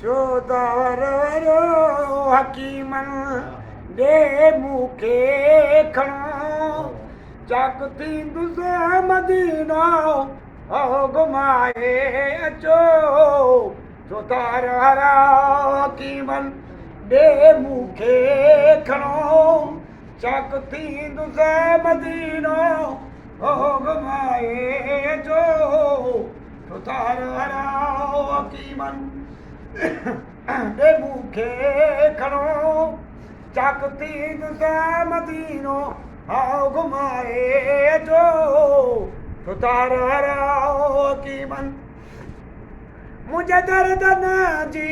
चोदार वारो हकीमन दे मूंखे खणो चक थींदुसि मदीनो घुमाए अचो चोदार वारा हकीमन दे मूंखे खणो चक थींदुसि मदीनो घुमाए अचो चोदार वारा हकीमन दे मूंखे खणो चक थींदुसि मदीनो घुमाए अचो चोदार वारा हकीमन मुंहिंजे दर्दन जी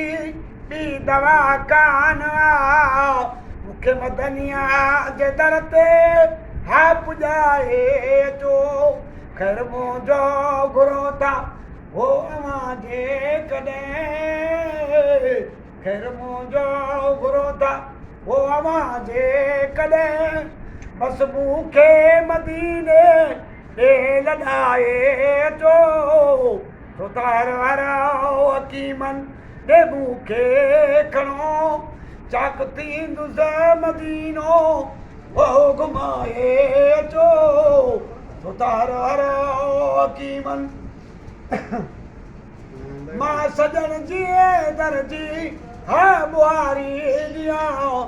ॿी दवा कान मूंखे मदनिया जे दर ते हा पुॼाए अचो ख़ैर मुंहिंजो घुरो था हो अवां जे कॾहिं ख़ैर मुंहिंजो घुरो था हो अवां जे कॾहिं बसि मूंखे मदीने ॾे लॾाए अचो चोदार वारा हकीमन दे मूंखे खणो चक थींदुसि मदीनो घुमाए अचो चोदार वारा हकीमन मां सजण जी दर जी हा बुआरी ॾियां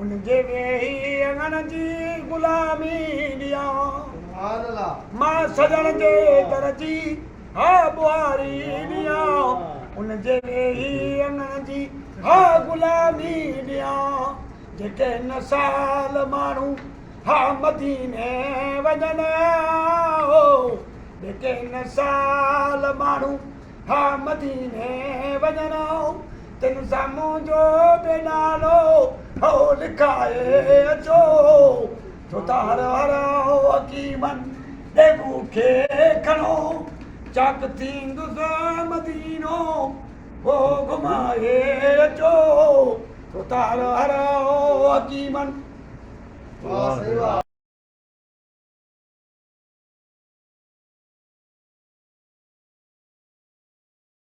उनजे वेही अङण जी गुलामी ॾियां मां सजण जे दर जी हा बुआरी ॾियां उनजे वेही अङण जी हा गुलामी ॾियां जेके न साल माण्हू हा मदीने वञनि जेके न साल माण्हू हा मदीने वञनि तिन साम्हूं जो बि नालो हो लिखाए अचो चोदार वारा हकीमन दे मूंखे खणो चक थींदुसि मदीनो घुमाए अचो चोदार वारा हकीमन